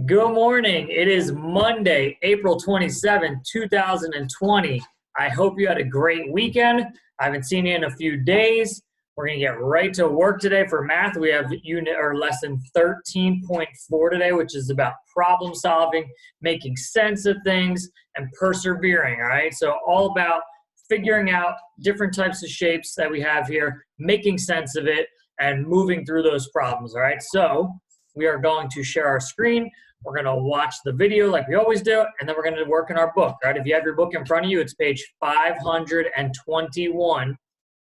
Good morning. It is Monday, April 27, 2020. I hope you had a great weekend. I haven't seen you in a few days. We're going to get right to work today for math. We have unit or lesson 13.4 today, which is about problem solving, making sense of things, and persevering, all right? So all about figuring out different types of shapes that we have here, making sense of it, and moving through those problems, all right? So we are going to share our screen. We're going to watch the video like we always do, and then we're going to work in our book, right? If you have your book in front of you, it's page 521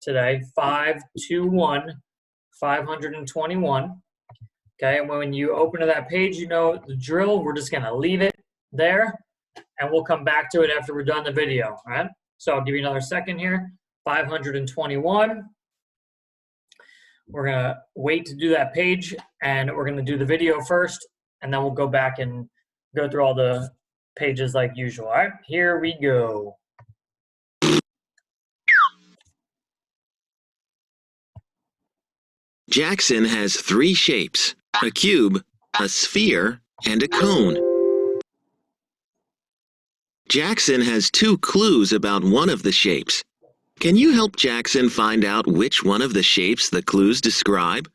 today, 521, 521. Okay, and when you open to that page, you know the drill. We're just going to leave it there, and we'll come back to it after we're done the video, all right? So I'll give you another second here, 521. We're going to wait to do that page, and we're going to do the video first, and then we'll go back and go through all the pages like usual. All right, here we go. Jackson has three shapes: a cube, a sphere, and a cone. Jackson has two clues about one of the shapes. Can you help Jackson find out which one of the shapes the clues describe?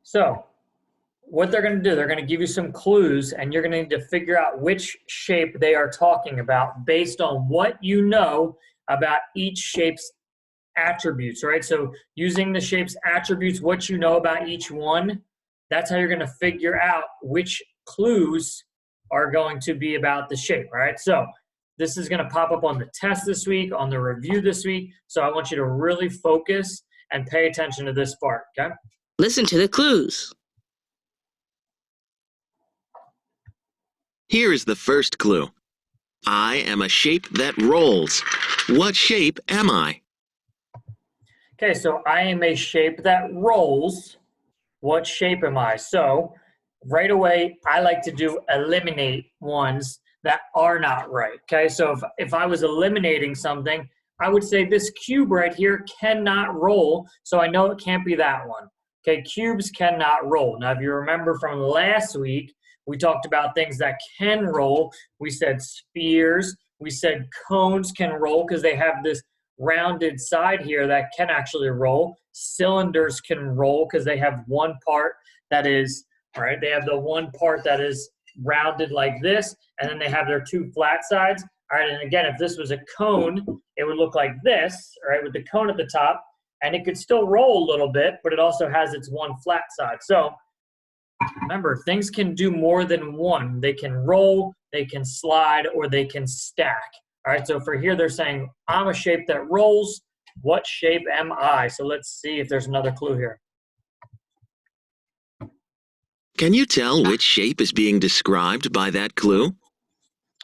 So what they're going to do, they're going to give you some clues, and you're going to need to figure out which shape they are talking about based on what you know about each shape's attributes, right? So using the shape's attributes, what you know about each one, that's how you're going to figure out which clues are going to be about the shape, right? So this is going to pop up on the test this week, on the review this week. So I want you to really focus and pay attention to this part, okay? Listen to the clues. Here is the first clue. I am a shape that rolls. What shape am I? Okay, so I am a shape that rolls. What shape am I? So right away, I like to do eliminate ones that are not right, okay? So if I was eliminating something, I would say this cube right here cannot roll, so I know it can't be that one. Okay, cubes cannot roll. Now, if you remember from last week, we talked about things that can roll. We said spheres. We said cones can roll because they have this rounded side here that can actually roll. Cylinders can roll because they have one part that is, all right, they have the one part that is rounded like this, and then they have their two flat sides. All right, and again, if this was a cone, it would look like this, all right, with the cone at the top, and it could still roll a little bit, but it also has its one flat side. So remember, things can do more than one. They can roll, they can slide, or they can stack. All right, so for here, they're saying, I'm a shape that rolls. What shape am I? So let's see if there's another clue here. Can you tell which shape is being described by that clue?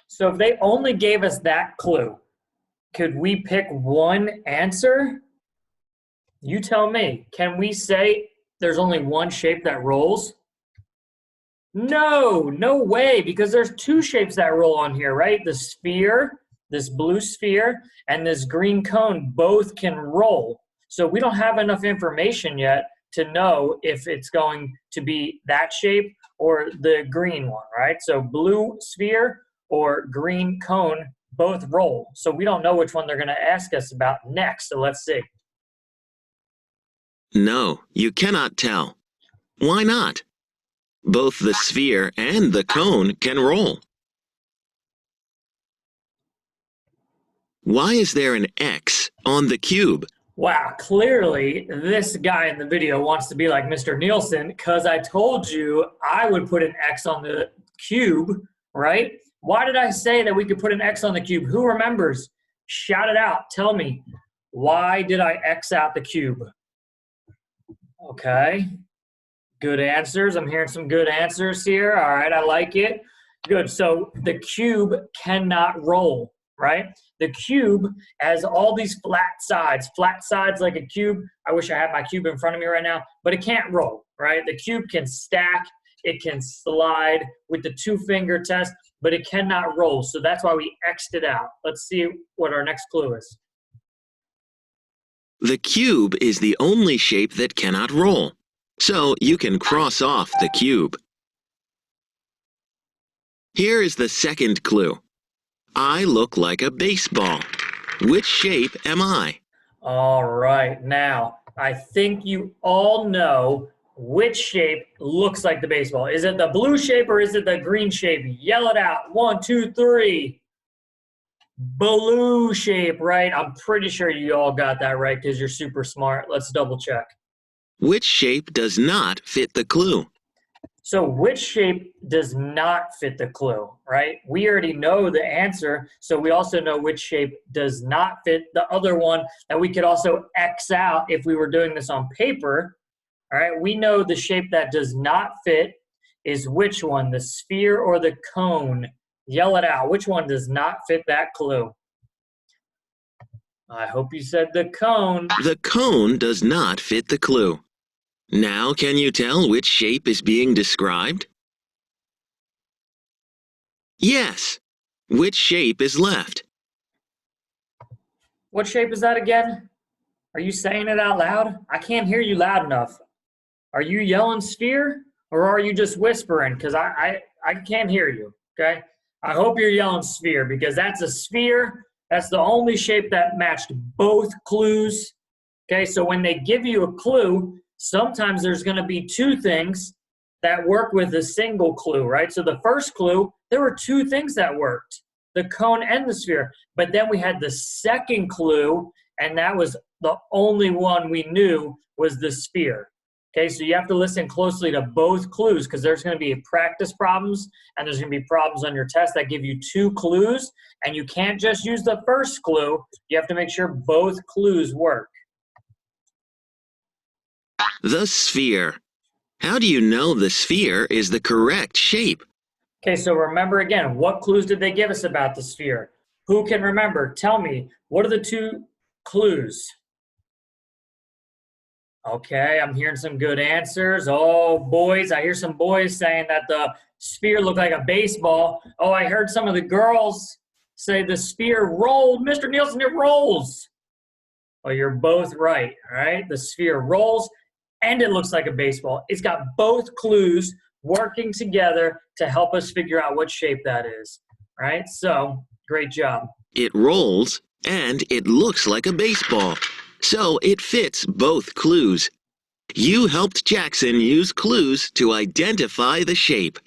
So if they only gave us that clue, could we pick one answer? You tell me. Can we say there's only one shape that rolls? No, no way, because there's two shapes that roll on here, right? The sphere, this blue sphere, and this green cone both can roll. So we don't have enough information yet to know if it's going to be that shape or the green one, right? So blue sphere or green cone both roll. So we don't know which one they're going to ask us about next. So let's see. No, you cannot tell. Why not? Both the sphere and the cone can roll. Why is there an X on the cube? Wow, clearly this guy in the video wants to be like Mr. Nielsen, because I told you I would put an X on the cube, right? Why did I say that we could put an X on the cube? Who remembers? Shout it out. Tell me, why did I X out the cube? Okay, good answers. I'm hearing some good answers here. All right, I like it. Good, so the cube cannot roll, right? The cube has all these flat sides like a cube. I wish I had my cube in front of me right now, but it can't roll, right? The cube can stack, it can slide with the two-finger test, but it cannot roll. So that's why we X'd it out. Let's see what our next clue is. The cube is the only shape that cannot roll, so you can cross off the cube. Here is the second clue. I look like a baseball. Which shape am I? All right, now I think you all know which shape looks like the baseball. Is it the blue shape or is it the green shape? Yell it out. 1, 2, 3. Blue shape, right? I'm pretty sure you all got that right because you're super smart. Let's double check. Which shape does not fit the clue? So which shape does not fit the clue, right? We already know the answer, so we also know which shape does not fit the other one that we could also X out if we were doing this on paper. All right, we know the shape that does not fit is which one, the sphere or the cone? Yell it out. Which one does not fit that clue? I hope you said the cone. The cone does not fit the clue. Now, can you tell which shape is being described? Yes. Which shape is left? What shape is that again? Are you saying it out loud? I can't hear you loud enough. Are you yelling sphere or are you just whispering? Because I can't hear you, okay? I hope you're yelling sphere because that's a sphere. That's the only shape that matched both clues. Okay, so when they give you a clue, sometimes there's going to be two things that work with a single clue, right? So the first clue, there were two things that worked, the cone and the sphere. But then we had the second clue, and that was the only one we knew was the sphere. Okay, so you have to listen closely to both clues because there's going to be practice problems and there's going to be problems on your test that give you two clues, and you can't just use the first clue. You have to make sure both clues work. The sphere. How do you know the sphere is the correct shape? Okay, so remember again, what clues did they give us about the sphere? Who can remember? Tell me, what are the two clues? Okay, I'm hearing some good answers. Oh, boys, I hear some boys saying that the sphere looked like a baseball. Oh, I heard some of the girls say the sphere rolled. Mr. Nielsen, it rolls. Well, you're both right, all right? The sphere rolls and it looks like a baseball. It's got both clues working together to help us figure out what shape that is, all right? So, great job. It rolls and it looks like a baseball. So it fits both clues. You helped Jackson use clues to identify the shape.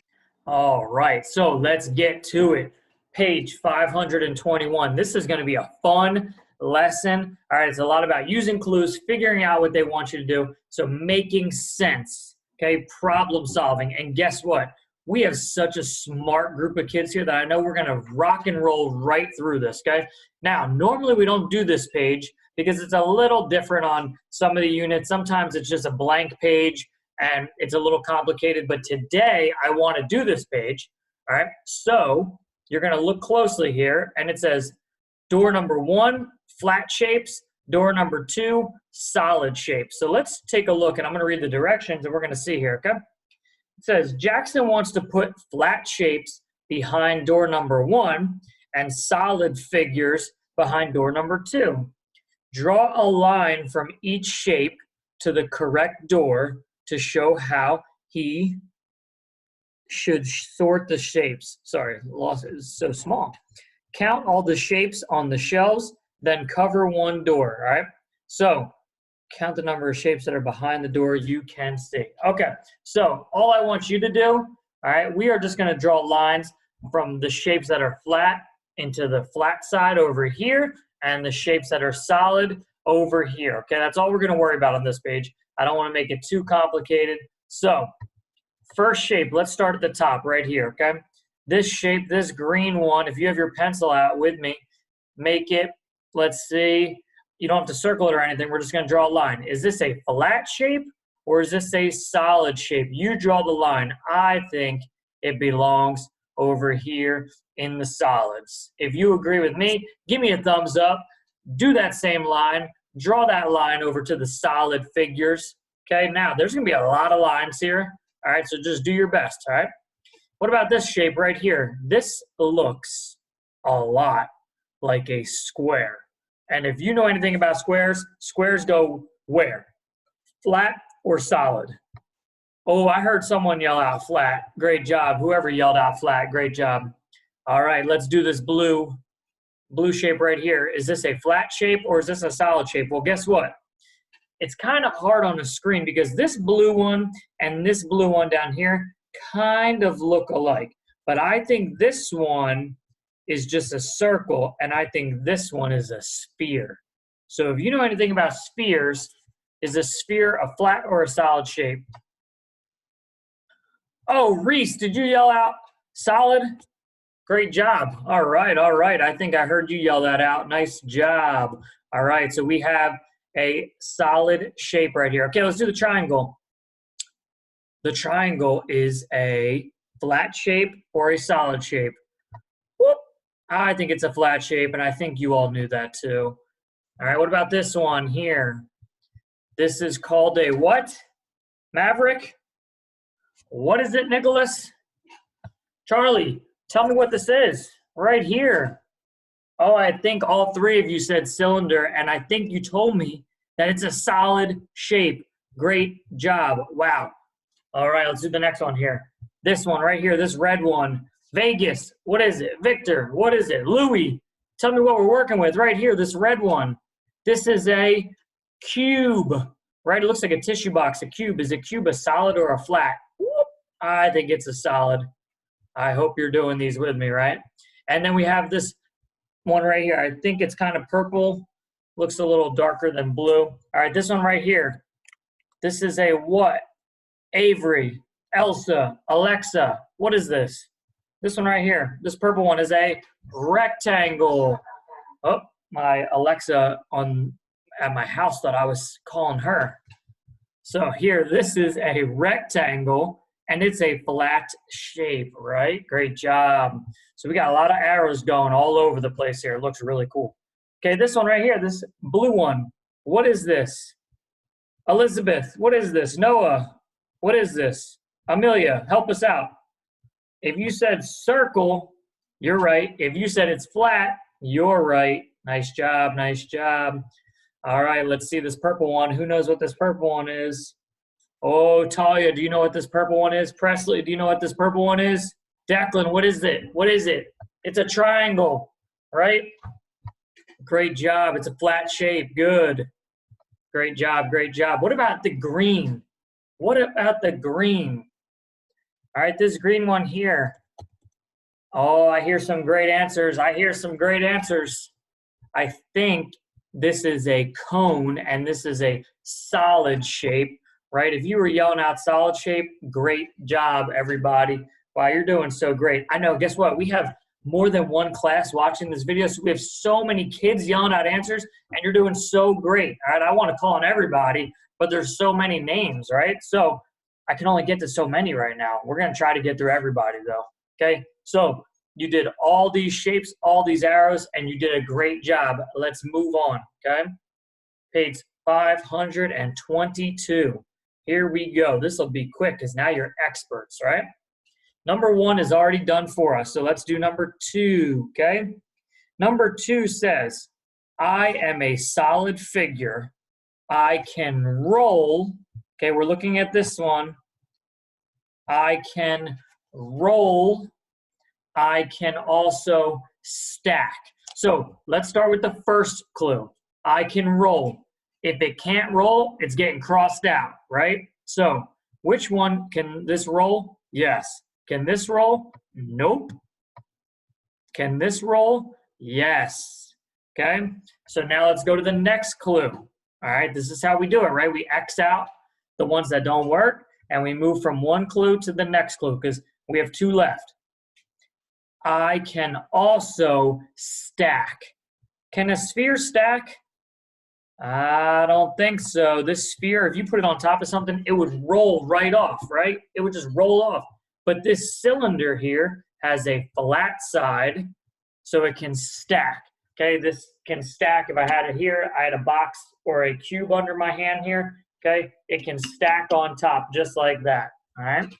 All right, so let's get to it. Page 521. This is going to be a fun lesson. All right, it's a lot about using clues, figuring out what they want you to do, so making sense, okay, problem solving. And guess what? We have such a smart group of kids here that I know we're going to rock and roll right through this, okay? Now, normally we don't do this page because it's a little different on some of the units. Sometimes it's just a blank page and it's a little complicated, but today I want to do this page, all right? So you're going to look closely here, and it says door number 1, flat shapes, door number 2, solid shapes. So let's take a look, and I'm going to read the directions, and we're going to see here, okay? It says Jackson wants to put flat shapes behind door number 1 and solid figures behind door number 2. Draw a line from each shape to the correct door to show how he should sort the shapes. Sorry, lost it is so small. Count all the shapes on the shelves, then cover one door, all right? So count the number of shapes that are behind the door you can see. Okay, so all I want you to do, all right, we are just going to draw lines from the shapes that are flat into the flat side over here and the shapes that are solid over here. Okay, that's all we're going to worry about on this page. I don't want to make it too complicated. So first shape, let's start at the top right here, okay? This shape, this green one, if you have your pencil out with me, make it, let's see, you don't have to circle it or anything. We're just going to draw a line. Is this a flat shape or is this a solid shape? You draw the line. I think it belongs over here in the solids. If you agree with me, give me a thumbs up. Do that same line. Draw that line over to the solid figures. Okay, now there's going to be a lot of lines here. All right, so just do your best, all right? What about this shape right here? This looks a lot like a square. And if you know anything about squares, squares go where? Flat or solid? Oh, I heard someone yell out flat. Great job. Whoever yelled out flat, great job. All right, let's do this blue shape right here. Is this a flat shape or is this a solid shape? Well, guess what? It's kind of hard on the screen because this blue one and this blue one down here kind of look alike. But I think this one is just a circle, and I think this one is a sphere. So if you know anything about spheres, is a sphere a flat or a solid shape? Oh, Reese, did you yell out solid? Great job. All right, all right. I think I heard you yell that out. Nice job. All right, so we have a solid shape right here. Okay, let's do the triangle. The triangle is a flat shape or a solid shape? Whoop. I think it's a flat shape, and I think you all knew that too. All right, what about this one here? This is called a what? Maverick? What is it, Nicholas? Charlie, tell me what this is right here. Oh, I think all three of you said cylinder, and I think you told me that it's a solid shape. Great job. Wow. All right, let's do the next one here. This one right here, this red one. Vegas, what is it? Victor, what is it? Louis, tell me what we're working with right here, this red one. This is a cube, right? It looks like a tissue box, a cube. Is a cube a solid or a flat? Whoop. I think it's a solid. I hope you're doing these with me, right? And then we have this one right here. I think it's kind of purple. Looks a little darker than blue. All right, this one right here. This is a what? Avery, Elsa, Alexa. What is this? This one right here. This purple one is a rectangle. Oh, my Alexa at my house thought I was calling her. So here, this is a rectangle, and it's a flat shape, right? Great job. So we got a lot of arrows going all over the place here. It looks really cool. Okay, this one right here, this blue one. What is this? Elizabeth, what is this? Noah, what is this? Amelia, help us out. If you said circle, you're right. If you said it's flat, you're right. Nice job, nice job. All right, let's see this purple one. Who knows what this purple one is? Oh, Talia, do you know what this purple one is? Presley, do you know what this purple one is? Declan, what is it? What is it? It's a triangle, right? Great job. It's a flat shape. Good. Great job, great job. What about the green? What about the green? All right, this green one here. Oh, I hear some great answers. I hear some great answers. I think this is a cone, and this is a solid shape, right? If you were yelling out solid shape, great job, everybody. Wow, you're doing so great. I know, guess what? We have more than one class watching this video, so we have so many kids yelling out answers, and you're doing so great. All right, I want to call on everybody, but there's so many names, right? So I can only get to so many right now. We're going to try to get through everybody, though, okay? So you did all these shapes, all these arrows, and you did a great job. Let's move on, okay? Page 522. Here we go. This will be quick because now you're experts, right? Number one is already done for us, so let's do number two, okay? Number two says, I am a solid figure. I can roll. Okay, we're looking at this one. I can roll. I can also stack. So let's start with the first clue. I can roll. If it can't roll, it's getting crossed out, right? So which one can this roll? Yes. Can this roll? Nope. Can this roll? Yes. Okay, so now let's go to the next clue. All right, this is how we do it, right? We X out the ones that don't work, and we move from one clue to the next clue because we have two left. I can also stack. Can a sphere stack? I don't think so. This sphere, if you put it on top of something, it would roll right off, right? It would just roll off. But this cylinder here has a flat side, so it can stack. Okay, this can stack. If I had it here, I had a box or a cube under my hand here. Okay, it can stack on top just like that. All right.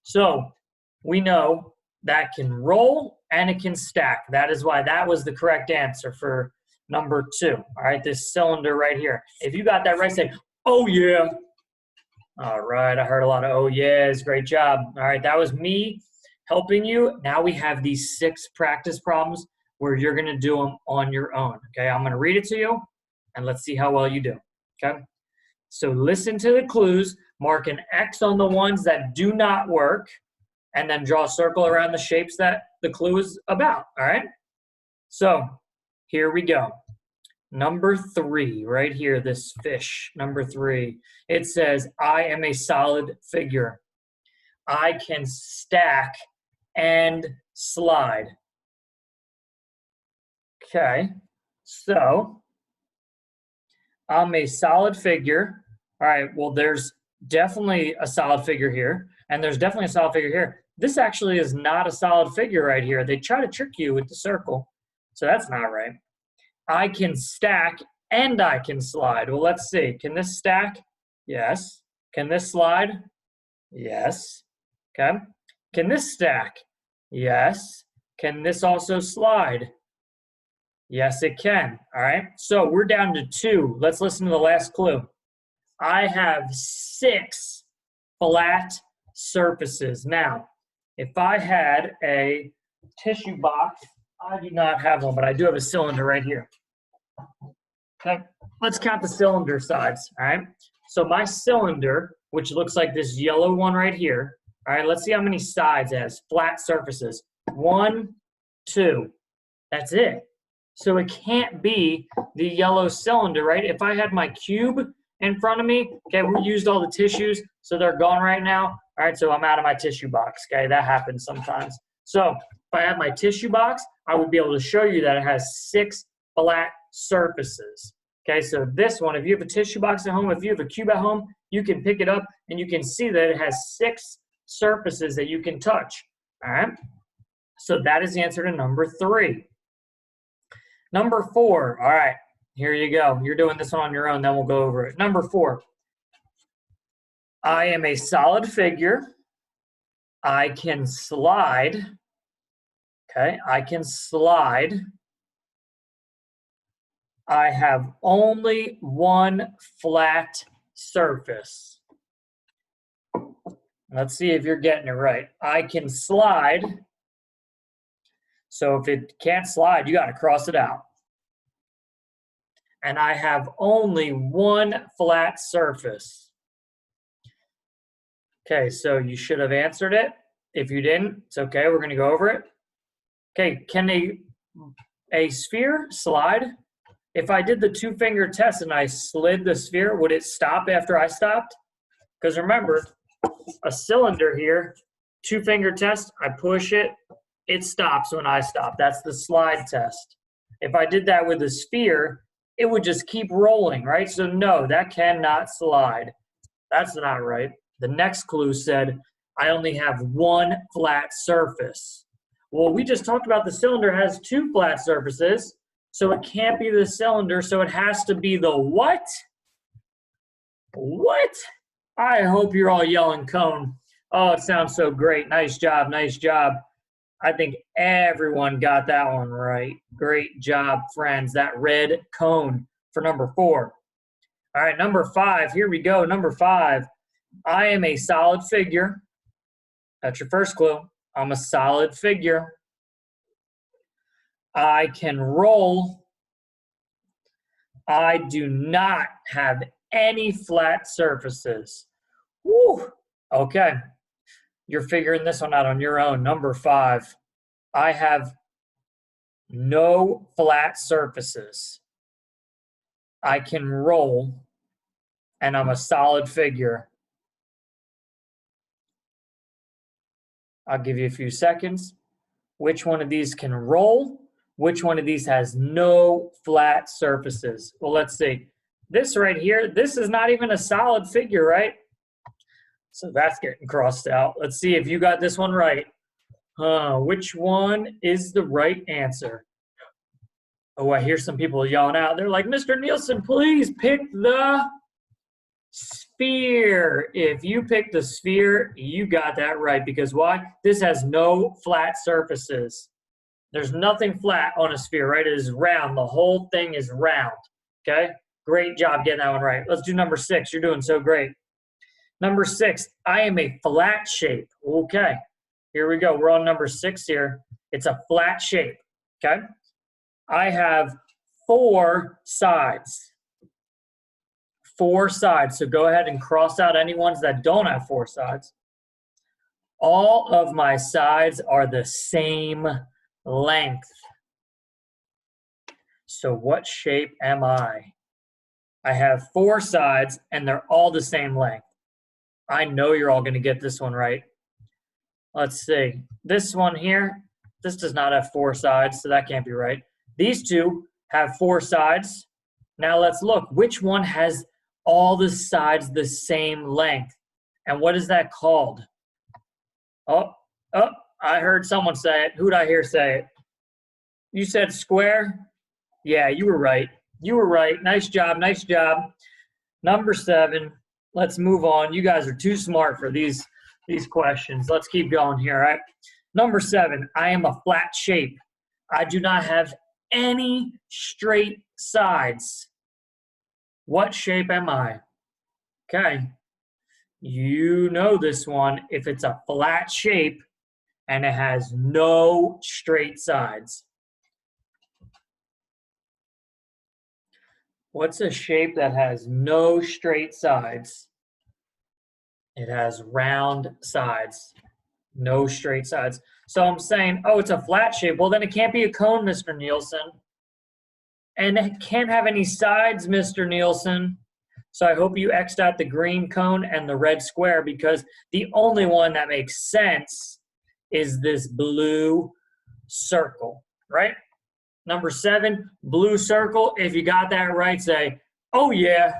So we know that can roll and it can stack. That is why that was the correct answer for number two. All right, this cylinder right here. If you got that right, say, oh yeah. All right, I heard a lot of oh yes, great job. All right, that was me helping you. Now we have these 6 practice problems where you're going to do them on your own. Okay, I'm going to read it to you, and let's see how well you do. Okay, so listen to the clues, mark an X on the ones that do not work, and then draw a circle around the shapes that the clue is about. All right, so here we go. Number 3, right here, this fish, number 3. It says, I am a solid figure. I can stack and slide. Okay, so I'm a solid figure. All right, well, there's definitely a solid figure here, and there's definitely a solid figure here. This actually is not a solid figure right here. They try to trick you with the circle, so that's not right. I can stack and I can slide. Well, let's see. Can this stack? Yes. Can this slide? Yes. Okay. Can this stack? Yes. Can this also slide? Yes, it can. All right. So we're down to 2. Let's listen to the last clue. I have 6 flat surfaces. Now, if I had a tissue box, I do not have one, but I do have a cylinder right here. Okay, let's count the cylinder sides, all right? So my cylinder, which looks like this yellow one right here, all right, let's see how many sides it has, flat surfaces. 1, 2, that's it. So it can't be the yellow cylinder, right? If I had my cube in front of me, okay, we used all the tissues, so they're gone right now. All right, so I'm out of my tissue box, okay? That happens sometimes. So if I had my tissue box, I would be able to show you that it has 6 flat surfaces. Okay, so this one, if you have a tissue box at home, if you have a cube at home, you can pick it up and you can see that it has 6 surfaces that you can touch. All right, so that is the answer to number 3. Number 4, all right, here you go. You're doing this one on your own, then we'll go over it. Number 4, I am a solid figure. I can slide. Okay, I can slide. I have only 1 flat surface. Let's see if you're getting it right. I can slide. So if it can't slide, you got to cross it out. And I have only 1 flat surface. Okay, so you should have answered it. If you didn't, it's okay. We're going to go over it. Okay, can a sphere slide? If I did the 2-finger test and I slid the sphere, would it stop after I stopped? Because remember, a cylinder here, 2-finger test, I push it, it stops when I stop. That's the slide test. If I did that with a sphere, it would just keep rolling, right? So no, that cannot slide. That's not right. The next clue said, I only have 1 flat surface. Well, we just talked about the cylinder has 2 flat surfaces, so it can't be the cylinder, so it has to be the what? What? I hope you're all yelling cone. Oh, it sounds so great. Nice job, nice job. I think everyone got that one right. Great job, friends. That red cone for number 4. All right, number 5. Here we go. Number 5. I am a solid figure. That's your first clue. I'm a solid figure. I can roll. I do not have any flat surfaces. Woo! Okay. You're figuring this one out on your own. Number 5. I have no flat surfaces. I can roll, and I'm a solid figure. I'll give you a few seconds. Which one of these can roll? Which one of these has no flat surfaces? Well, let's see. This right here, this is not even a solid figure, right? So that's getting crossed out. Let's see if you got this one right. Which one is the right answer? Oh, I hear some people yelling out. They're like, Mr. Nielsen, please pick the sphere. If you picked the sphere, you got that right. Because why? This has no flat surfaces. There's nothing flat on a sphere, right? It is round. The whole thing is round. Okay? Great job getting that one right. Let's do number 6. You're doing so great. Number 6, I am a flat shape. Okay, here we go. We're on number 6 here. It's a flat shape, okay? I have 4 sides. 4 sides. So go ahead and cross out any ones that don't have 4 sides. All of my sides are the same length. So what shape am I? I have 4 sides and they're all the same length. I know you're all going to get this one right. Let's see. This one here, this does not have 4 sides, so that can't be right. These two have 4 sides. Now let's look. Which one has all the sides the same length? And what is that called? Oh, I heard someone say it. Who'd I hear say it? You said square? Yeah, you were right. You were right. Nice job. Nice job. Number 7. Let's move on. You guys are too smart for these questions. Let's keep going here, all right? Number 7. I am a flat shape. I do not have any straight sides. What shape am I? Okay. You know this one. If it's a flat shape and it has no straight sides. What's a shape that has no straight sides? It has round sides, no straight sides. So I'm saying, oh, it's a flat shape. Well, then it can't be a cone, Mr. Nielsen. And it can't have any sides, Mr. Nielsen. So I hope you X'd out the green cone and the red square, because the only one that makes sense is this blue circle, right? Number 7, blue circle. If you got that right, say, oh yeah.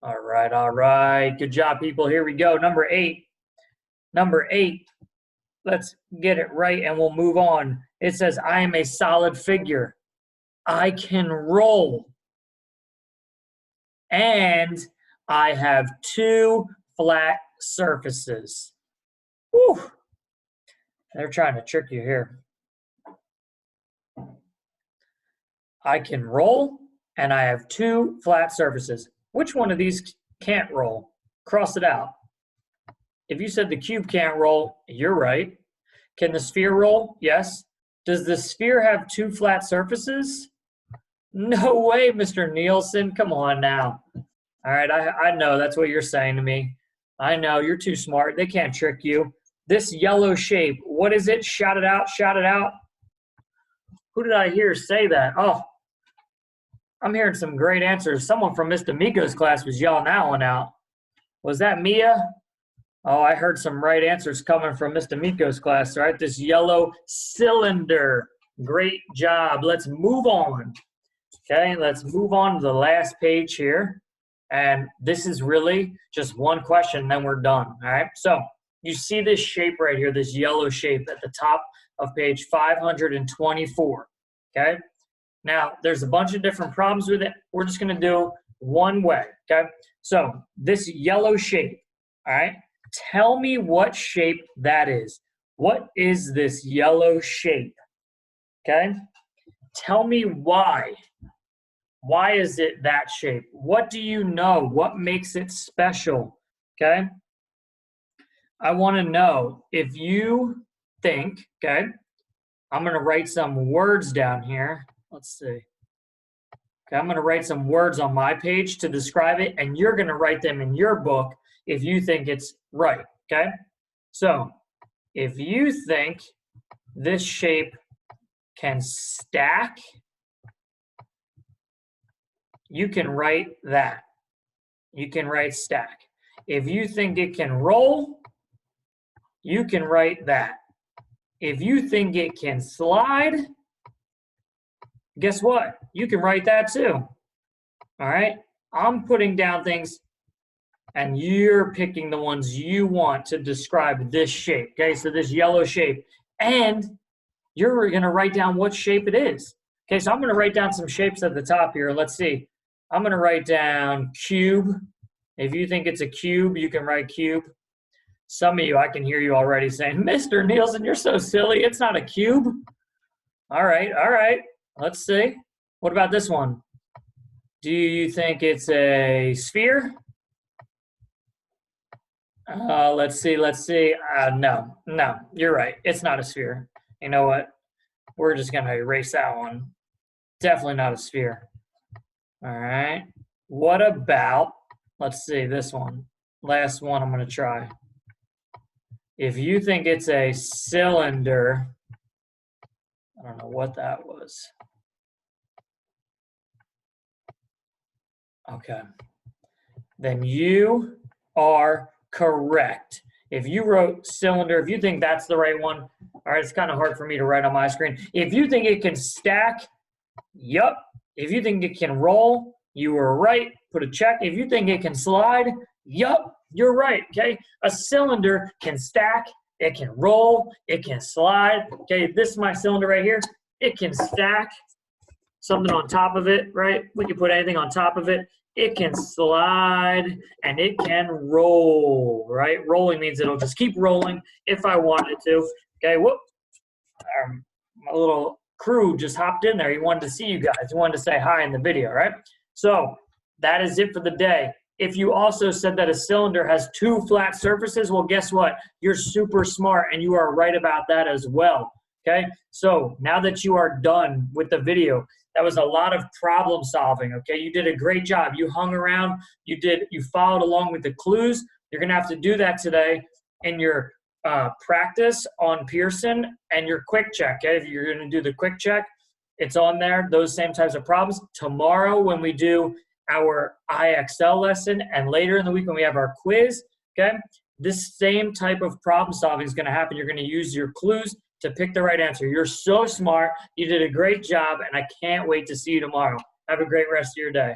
All right, all right. Good job, people. Here we go. Number 8. Number 8. Let's get it right and we'll move on. It says, I am a solid figure. I can roll. And I have 2 flat surfaces. Whew. They're trying to trick you here. I can roll, and I have 2 flat surfaces. Which one of these can't roll? Cross it out. If you said the cube can't roll, you're right. Can the sphere roll? Yes. Does the sphere have 2 flat surfaces? No way, Mr. Nielsen. Come on now. All right, I know that's what you're saying to me. I know, you're too smart. They can't trick you. This yellow shape, what is it? Shout it out, shout it out. Who did I hear say that? Oh, I'm hearing some great answers. Someone from Mr. Miko's class was yelling that one out. Was that Mia? Oh, I heard some right answers coming from Mr. Miko's class, right? This yellow cylinder. Great job. Let's move on. Okay, let's move on to the last page here. And this is really just one question, then we're done, all right? So you see this shape right here, this yellow shape at the top of page 524, okay? Now, there's a bunch of different problems with it. We're just going to do one way, okay? So this yellow shape, all right? Tell me what shape that is. What is this yellow shape, okay? Tell me why. Why is it that shape? What do you know? What makes it special, okay? I want to know if you think, okay? I'm going to write some words down here. Let's see. Okay, I'm going to write some words on my page to describe it, and you're going to write them in your book if you think it's right, okay? So, if you think this shape can stack, you can write that. You can write stack. If you think it can roll, you can write that. If you think it can slide, guess what? You can write that too. All right? I'm putting down things, and you're picking the ones you want to describe this shape. Okay, so this yellow shape. And you're going to write down what shape it is. Okay, so I'm going to write down some shapes at the top here. Let's see. I'm going to write down cube. If you think it's a cube, you can write cube. Some of you, I can hear you already saying, Mr. Nielsen, you're so silly. It's not a cube. All right, all right. Let's see. What about this one? Do you think it's a sphere? Let's see. No, you're right. It's not a sphere. You know what? We're just going to erase that one. Definitely not a sphere. All right. What about, let's see, this one. Last one I'm going to try. If you think it's a cylinder, I don't know what that was. Okay. Then you are correct. If you wrote cylinder, if you think that's the right one, all right, it's kind of hard for me to write on my screen. If you think it can stack, yup. If you think it can roll, you were right. Put a check. If you think it can slide, yup, you're right, okay? A cylinder can stack, it can roll, it can slide. Okay, this is my cylinder right here. It can stack something on top of it, right? We can put anything on top of it. It can slide and it can roll, right? Rolling means it'll just keep rolling if I wanted to. Okay, whoop. My little crew just hopped in there. He wanted to see you guys. He wanted to say hi in the video, right? So that is it for the day. If you also said that a cylinder has two flat surfaces, well, guess what? You're super smart and you are right about that as well. Okay, so now that you are done with the video, that was a lot of problem solving. Okay, you did a great job. You hung around, you followed along with the clues. You're gonna have to do that today in your practice on Pearson and your quick check. Okay, if you're gonna do the quick check, it's on there, those same types of problems. Tomorrow when we do our IXL lesson and later in the week when we have our quiz, okay, this same type of problem solving is gonna happen. You're gonna use your clues to pick the right answer. You're so smart. You did a great job, and I can't wait to see you tomorrow. Have a great rest of your day.